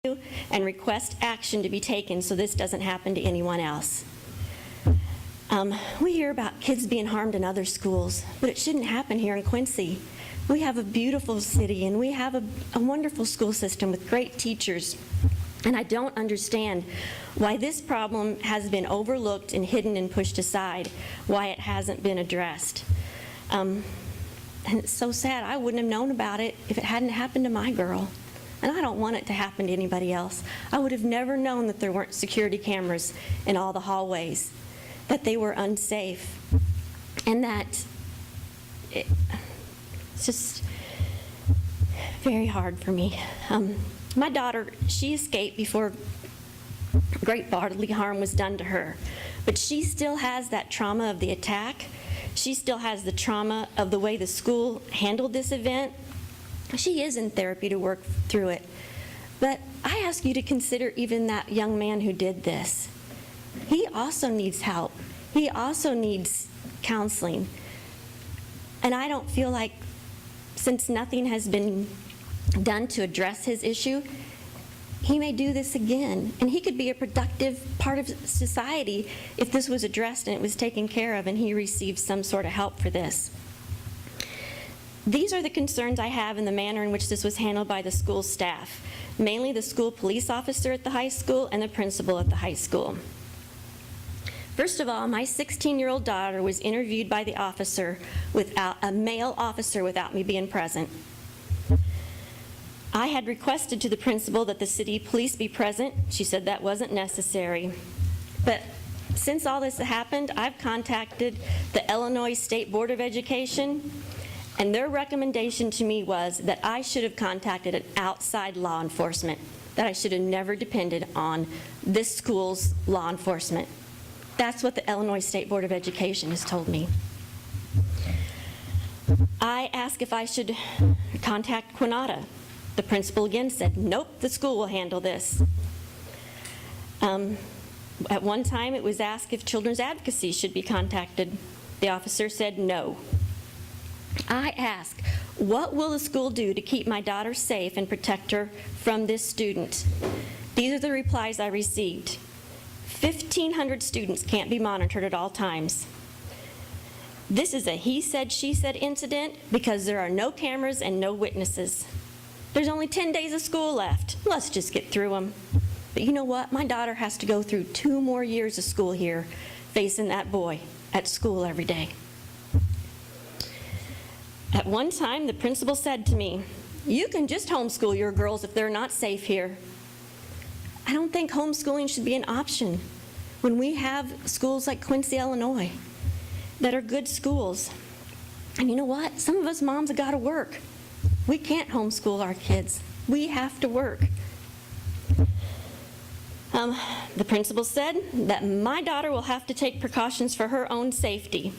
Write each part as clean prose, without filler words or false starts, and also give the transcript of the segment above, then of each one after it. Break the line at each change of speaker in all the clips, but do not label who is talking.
and request action to be taken so this doesn't happen to anyone else. We hear about kids being harmed in other schools, but it shouldn't happen here in Quincy. We have a beautiful city, and we have a wonderful school system with great teachers, and I don't understand why this problem has been overlooked and hidden and pushed aside, why it hasn't been addressed. And it's so sad. I wouldn't have known about it if it hadn't happened to my girl. And I don't want it to happen to anybody else. I would have never known that there weren't security cameras in all the hallways, that they were unsafe, and that it's just very hard for me. My daughter, she escaped before great bodily harm was done to her, but she still has that trauma of the attack. She still has the trauma of the way the school handled this event. She is in therapy to work through it. But I ask you to consider even that young man who did this. He also needs help. He also needs counseling. And I don't feel like, since nothing has been done to address his issue, he may do this again. And he could be a productive part of society if this was addressed and it was taken care of and he received some sort of help for this. These are the concerns I have in the manner in which this was handled by the school staff, mainly the school police officer at the high school and the principal at the high school. First of all, my 16-year-old daughter was interviewed by the officer without a male officer without me being present. I had requested to the principal that the city police be present. She said that wasn't necessary. But since all this happened, I've contacted the Illinois State Board of Education, and their recommendation to me was that I should have contacted an outside law enforcement, that I should have never depended on this school's law enforcement. That's what the Illinois State Board of Education has told me. I asked if I should contact Quinata. The principal again said, nope, the school will handle this. At one time it was asked if Children's Advocacy should be contacted. The officer said no. I ask, what will the school do to keep my daughter safe and protect her from this student? These are the replies I received. 1,500 students can't be monitored at all times. This is a he said, she said incident because there are no cameras and no witnesses. There's only 10 days of school left. Let's just get through them. But you know what? My daughter has to go through 2 more years of school here, facing that boy at school every day. At one time, the principal said to me, you can just homeschool your girls if they're not safe here. I don't think homeschooling should be an option when we have schools like Quincy, Illinois, that are good schools. And you know what? Some of us moms have got to work. We can't homeschool our kids. We have to work. The principal said that my daughter will have to take precautions for her own safety,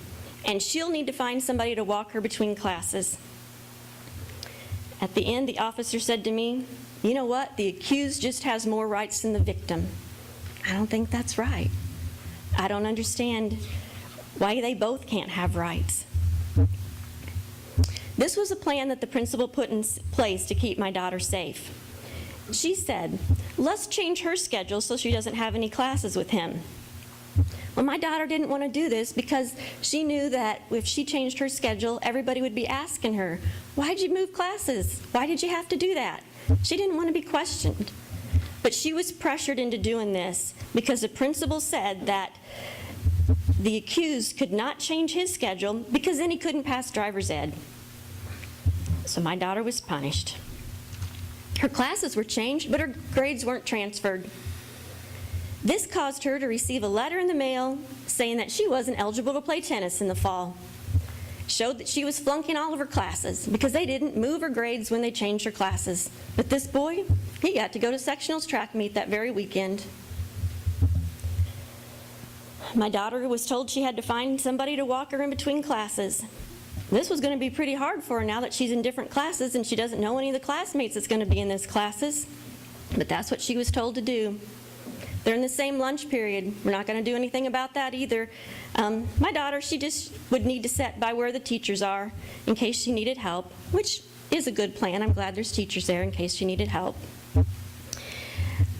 and she'll need to find somebody to walk her between classes. At the end, the officer said to me, you know what? The accused just has more rights than the victim. I don't think that's right. I don't understand why they both can't have rights. This was a plan that the principal put in place to keep my daughter safe. She said, let's change her schedule so she doesn't have any classes with him. Well, my daughter didn't want to do this because she knew that if she changed her schedule, everybody would be asking her, why'd you move classes? Why did you have to do that? She didn't want to be questioned. But she was pressured into doing this because the principal said that the accused could not change his schedule because then he couldn't pass driver's ed. So my daughter was punished. Her classes were changed, but her grades weren't transferred. This caused her to receive a letter in the mail saying that she wasn't eligible to play tennis in the fall. Showed that she was flunking all of her classes because they didn't move her grades when they changed her classes. But this boy, he got to go to sectionals track meet that very weekend. My daughter was told she had to find somebody to walk her in between classes. This was going to be pretty hard for her now that she's in different classes and she doesn't know any of the classmates that's going to be in those classes. But that's what she was told to do. They're in the same lunch period. We're not going to do anything about that either. My daughter, she just would need to sit by where the teachers are in case she needed help, which is a good plan. I'm glad there's teachers there in case she needed help.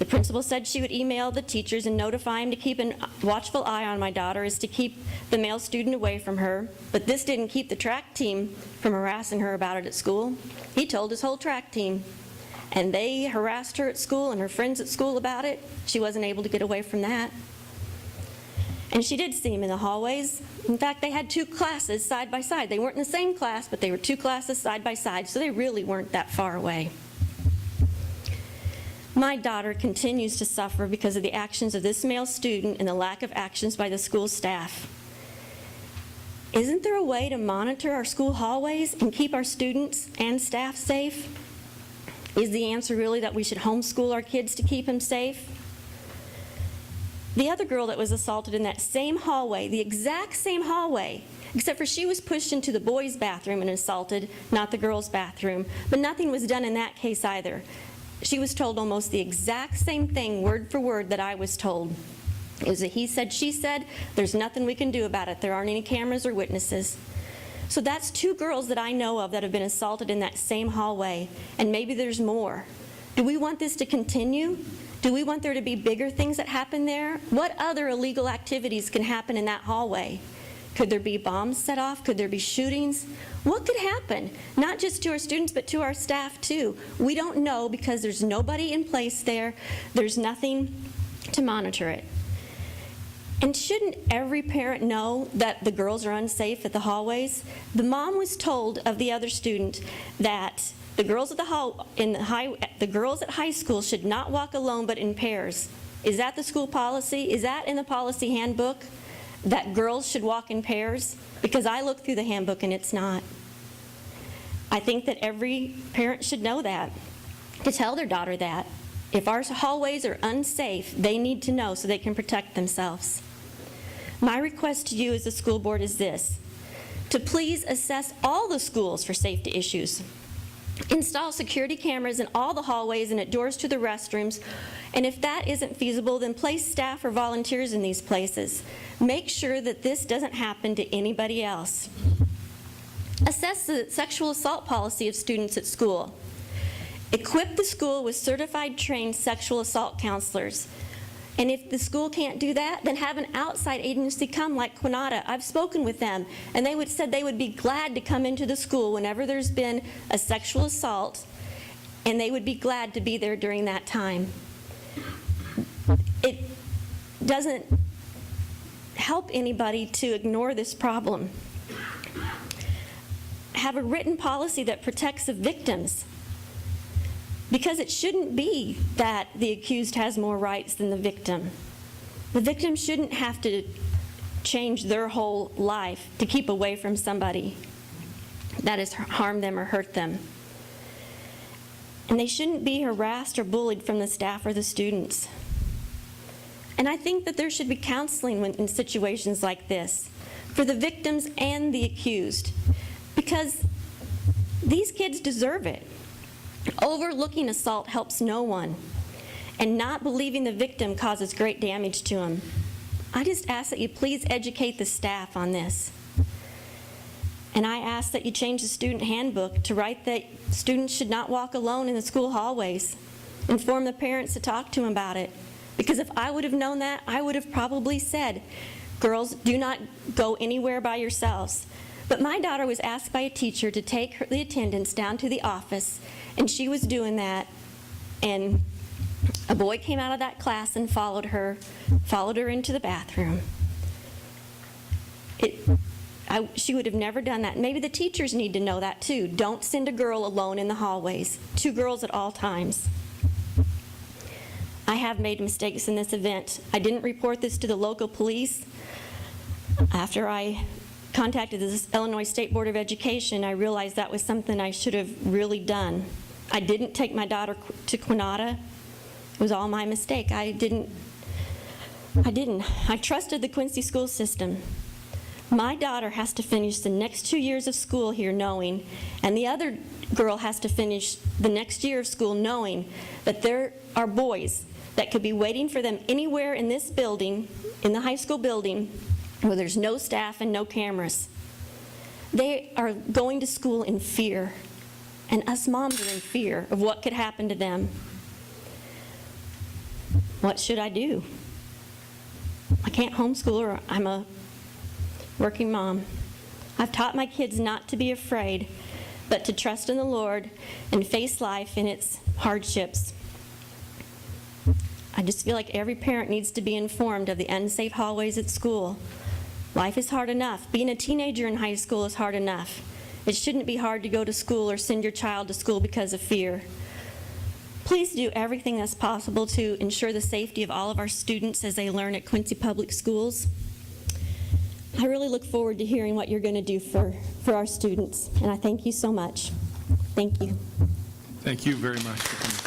The principal said she would email the teachers and notify them to keep a watchful eye on my daughter is to keep the male student away from her, but this didn't keep the track team from harassing her about it at school. He told his whole track team, and they harassed her at school and her friends at school about it. She wasn't able to get away from that. And she did see him in the hallways. In fact, they had 2 classes side by side. They weren't in the same class, but they were 2 classes side by side, so they really weren't that far away. My daughter continues to suffer because of the actions of this male student and the lack of actions by the school staff. Isn't there a way to monitor our school hallways and keep our students and staff safe? Is the answer really that we should homeschool our kids to keep them safe? The other girl that was assaulted in that same hallway, the exact same hallway, except for she was pushed into the boys' bathroom and assaulted, not the girls' bathroom, but nothing was done in that case either. She was told almost the exact same thing, word for word, that I was told. It was a he said, she said, there's nothing we can do about it. There aren't any cameras or witnesses. So that's 2 girls that I know of that have been assaulted in that same hallway, and maybe there's more. Do we want this to continue? Do we want there to be bigger things that happen there? What other illegal activities can happen in that hallway? Could there be bombs set off? Could there be shootings? What could happen? Not just to our students, but to our staff too. We don't know because there's nobody in place there. There's nothing to monitor it. And shouldn't every parent know that the girls are unsafe at the hallways? The mom was told of the other student that the girls at the girls at high school should not walk alone but in pairs. Is that the school policy? Is that in the policy handbook? That girls should walk in pairs? Because I looked through the handbook and it's not. I think that every parent should know that, to tell their daughter that. If our hallways are unsafe, they need to know so they can protect themselves. My request to you as the school board is this: to please assess all the schools for safety issues. Install security cameras in all the hallways and at doors to the restrooms, and if that isn't feasible, then place staff or volunteers in these places. Make sure that this doesn't happen to anybody else. Assess the sexual assault policy of students at school. Equip the school with certified, trained sexual assault counselors. And if the school can't do that, then have an outside agency come, like Quinata. I've spoken with them, and they said they would be glad to come into the school whenever there's been a sexual assault, and they would be glad to be there during that time. It doesn't help anybody to ignore this problem. Have a written policy that protects the victims, because it shouldn't be that the accused has more rights than the victim. The victim shouldn't have to change their whole life to keep away from somebody that has harmed them or hurt them. And they shouldn't be harassed or bullied from the staff or the students. And I think that there should be counseling in situations like this for the victims and the accused, because these kids deserve it. Overlooking assault helps no one, and not believing the victim causes great damage to them. I just ask that you please educate the staff on this. And I ask that you change the student handbook to write that students should not walk alone in the school hallways. Inform the parents to talk to them about it. Because if I would have known that, I would have probably said, girls, do not go anywhere by yourselves. But my daughter was asked by a teacher to take the attendance down to the office, and she was doing that, and a boy came out of that class and followed her into the bathroom. She would have never done that. Maybe the teachers need to know that too. Don't send a girl alone in the hallways. 2 girls at all times. I have made mistakes in this event. I didn't report this to the local police. After I contacted the Illinois State Board of Education, I realized that was something I should have really done. I didn't take my daughter to Quinata. It was all my mistake. I didn't. I trusted the Quincy school system. My daughter has to finish the next 2 years of school here knowing, and the other girl has to finish the next year of school knowing that there are boys that could be waiting for them anywhere in this building, in the high school building, where there's no staff and no cameras. They are going to school in fear, and us moms are in fear of what could happen to them. What should I do? I can't homeschool her. I'm a working mom. I've taught my kids not to be afraid, but to trust in the Lord and face life in its hardships. I just feel like every parent needs to be informed of the unsafe hallways at school. Life is hard enough. Being a teenager in high school is hard enough. It shouldn't be hard to go to school or send your child to school because of fear. Please do everything that's possible to ensure the safety of all of our students as they learn at Quincy Public Schools. I really look forward to hearing what you're going to do for our students, and I thank you so much. Thank you.
Thank you very much for coming.